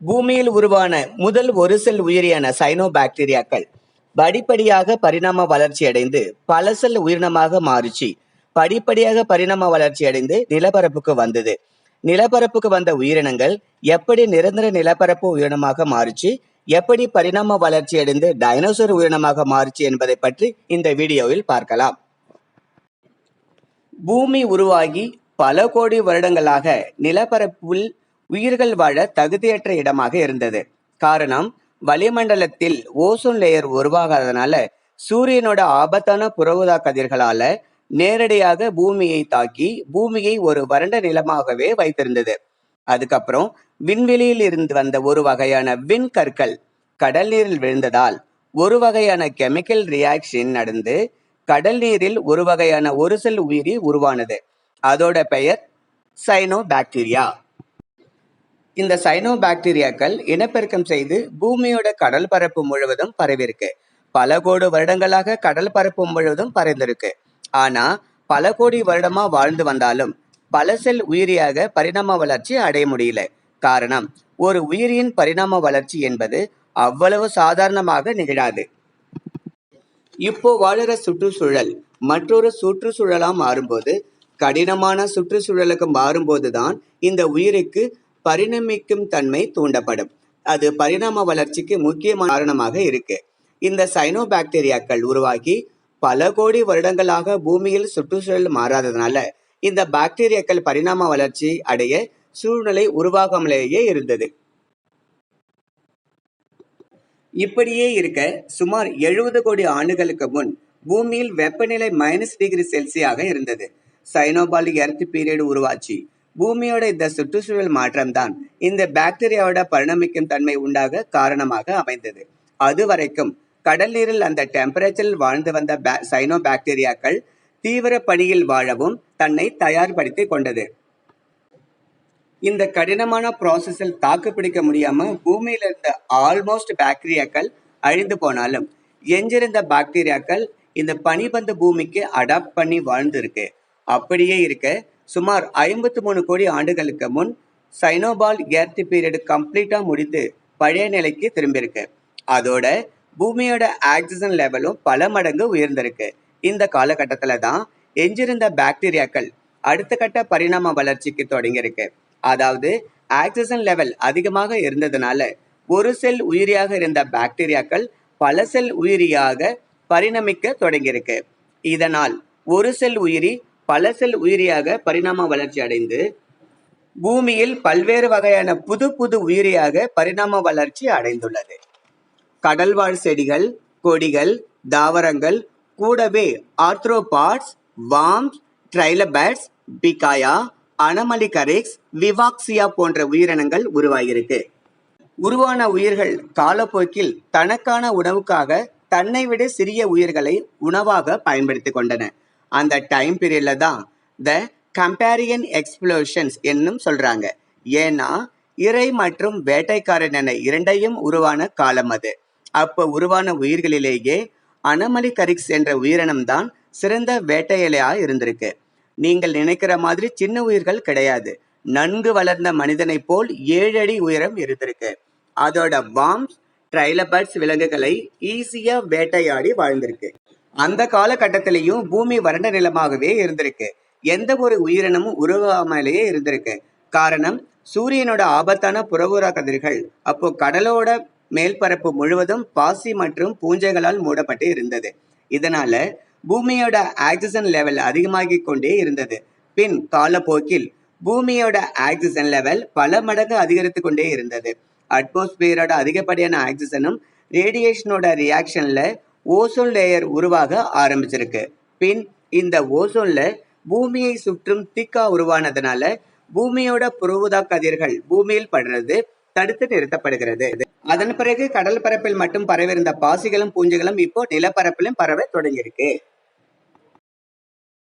பூமியில் உருவான முதல் ஒரு செல் உயிரியான சைனோபாக்டீரியாக்கள் படிப்படியாக பரிணாம வளர்ச்சி அடைந்து பல செல் உயிரினமாக மாறிச்சு. படிப்படியாக பரிணாம வளர்ச்சி அடைந்து நிலப்பரப்புக்கு வந்தது. நிலப்பரப்புக்கு வந்த உயிரினங்கள் எப்படி நிரந்தர நிலப்பரப்பு உயிரினமாக மாறிச்சு, எப்படி பரிணாம வளர்ச்சி அடைந்து டைனோசர் உயிரினமாக மாறிச்சு என்பதை பற்றி இந்த வீடியோவில் பார்க்கலாம். பூமி உருவாகி பல கோடி வருடங்களாக நிலப்பரப்பில் உயிர்கள் வாழ தகுதியற்ற இடமாக இருந்தது. காரணம், வளிமண்டலத்தில் ஓசோன் லேயர் உருவாகாதனால சூரியனோட ஆபத்தான புறஊதா கதிர்களால நேரடியாக பூமியை தாக்கி பூமியை ஒரு வறண்ட நிலமாகவே வைத்திருந்தது. அதுக்கப்புறம் விண்வெளியில் இருந்து வந்த ஒரு வகையான விண்கற்கள் கடல் நீரில் விழுந்ததால் ஒரு வகையான கெமிக்கல் ரியாக்ஷன் நடந்து கடல் நீரில் ஒரு வகையான ஒரு செல் உயிரி உருவானது. அதோட பெயர் சைனோபாக்டீரியா. இந்த சைனோபாக்டீரியாக்கள் இனப்பெருக்கம் செய்து பூமியோட கடல் பரப்பு முழுவதும் பரவிருக்கு. பல கோடி வருடங்களாக கடல் பரப்பு முழுவதும் பரந்திருக்கு. ஆனா பல கோடி வருடமா வாழ்ந்து வந்தாலும் பல செல் உயிரியாக பரிணாம வளர்ச்சி அடைய முடியல. காரணம், ஒரு உயிரியின் பரிணாம வளர்ச்சி என்பது அவ்வளவு சாதாரணமாக நிகழாது. இப்போ வாழுற சுற்றுச்சூழல் மற்றொரு சுற்றுச்சூழலா மாறும்போது, கடினமான சுற்றுச்சூழலுக்கு மாறும்போதுதான் இந்த உயிருக்கு பரிணமிக்கும் தன்மை தூண்டப்படும். அது பரிணாம வளர்ச்சிக்கு முக்கியமான காரணமாக இருக்கு. இந்த சைனோபாக்டீரியாக்கள் உருவாகி பல கோடி வருடங்களாக பூமியில் சுற்றுச்சூழல் மாறாததுனால இந்த பாக்டீரியாக்கள் பரிணாம வளர்ச்சி அடைய சூழ்நிலை உருவாகாமலேயே இருந்தது. இப்படியே இருக்க சுமார் 70 கோடி ஆண்டுகளுக்கு முன் பூமியில் வெப்பநிலை -°C இருந்தது. சைனோபால் எர்த் பீரியட் உருவாச்சு. பூமியோட இந்த சுற்றுச்சூழல் மாற்றம் தான் இந்த பாக்டீரியாவோட பரிணமிக்கும் தன்மை உண்டாக காரணமாக அமைந்தது. அது வரைக்கும் கடல் நீரில் அந்த டெம்பரேச்சரில் வாழ்ந்து வந்த சைனோபாக்டீரியாக்கள் தீவிர பனியில் வாழவும் தன்னை தயார்படுத்தி கொண்டது. இந்த கடினமான ப்ராசஸில் தாக்கு பிடிக்க முடியாம பூமியில இருந்த ஆல்மோஸ்ட் பாக்டீரியாக்கள் அழிந்து போனாலும் எஞ்சிருந்த பாக்டீரியாக்கள் இந்த பனிபந்து பூமிக்கு அடாப்ட் பண்ணி வாழ்ந்திருக்கு. அப்படியே இருக்க சுமார் 53 கோடி ஆண்டுகளுக்கு முன் சைனோபால் எர்த் பீரியட் கம்ப்ளீட்டா முடித்து பழைய நிலைக்கு திரும்பியிருக்கு. அதோட பூமியோட ஆக்சிஜன் லெவலும் பல மடங்கு உயர்ந்திருக்கு. இந்த காலகட்டத்துல தான் எஞ்சிருந்த பாக்டீரியாக்கள் அடுத்த கட்ட பரிணாம வளர்ச்சிக்கு தொடங்கியிருக்கு. அதாவது ஆக்சிஜன் லெவல் அதிகமாக இருந்ததுனால ஒரு செல் உயிரியாக இருந்த பாக்டீரியாக்கள் பல செல் உயிரியாக பரிணமிக்க தொடங்கியிருக்கு. இதனால் ஒரு செல் உயிரி பல செல் உயிரியாக பரிணாம வளர்ச்சி அடைந்து பூமியில் பல்வேறு வகையான புது புது உயிரியாக பரிணாம வளர்ச்சி அடைந்துள்ளது. கடல்வாழ் செடிகள், கொடிகள், தாவரங்கள், கூடவே ஆர்த்ரோபாட்ஸ், வார்ம்ஸ், ட்ரைலபேட்ஸ், பிகாயா, அனமலிகரிக்ஸ், விவாக்சியா போன்ற உயிரினங்கள் உருவாகியிருக்கு. உருவான உயிர்கள் காலப்போக்கில் தனக்கான உணவுக்காக தன்னை விட சிறிய உயிர்களை உணவாக பயன்படுத்தி கொண்டன. அந்த டைம் பீரியட்ல தான் த கம்பேரியன் எக்ஸ்ப்ளோஷன்ஸ் என்னும் சொல்றாங்க. ஏன்னா இறை மற்றும் வேட்டைக்காரன் என இரண்டையும் உருவான காலம் அது. அப்ப உருவான உயிர்களிலேயே அனமலிகரிக்ஸ் என்ற உயிரினம் தான் சிறந்த வேட்டையாளியா இருந்திருக்கு. நீங்கள் நினைக்கிற மாதிரி சின்ன உயிர்கள் கிடையாது. நன்கு வளர்ந்த மனிதனை போல் 7 அடி உயரம் இருந்திருக்கு. அதோட வார்ம்ஸ், ட்ரைலபட்ஸ் விலங்குகளை ஈஸியா வேட்டையாடி வாழ்ந்திருக்கு. அந்த காலகட்டத்திலையும் பூமி வறண்ட நிலமாகவே இருந்திருக்கு. எந்த ஒரு உயிரினமும் உருவாமலேயே இருந்திருக்கு. காரணம், சூரியனோட ஆபத்தான புறஊதா கதிர்கள் அப்போ கடலோட மேல்பரப்பு முழுவதும் பாசி மற்றும் பூஞ்சைகளால் மூடப்பட்டு இருந்தது. இதனால பூமியோட ஆக்சிஜன் லெவல் அதிகமாகிக் கொண்டே இருந்தது. பின் காலப்போக்கில் பூமியோட ஆக்சிஜன் லெவல் பல மடங்கு அதிகரித்து கொண்டே இருந்தது. அட்மாஸ்பியரோட அதிகப்படியான ஆக்சிஜனும் ரேடியேஷனோட ரியாக்ஷன்ல ஓசோன் லேயர் உருவாக ஆரம்பிச்சிருக்கு. பின் இந்த ஓசோன்ல பூமியை சுற்றும் திக்கா உருவானதுனால பூமியோட புறஊதா கதிர்கள் பூமியில் படுறது தடுத்து நிறுத்தப்படுகிறது. அதன் பிறகு கடல் பரப்பில் மட்டும் பரவிருந்த பாசிகளும் பூஞ்சைகளும் இப்போ நிலப்பரப்பிலும் பரவ தொடங்கியிருக்கு.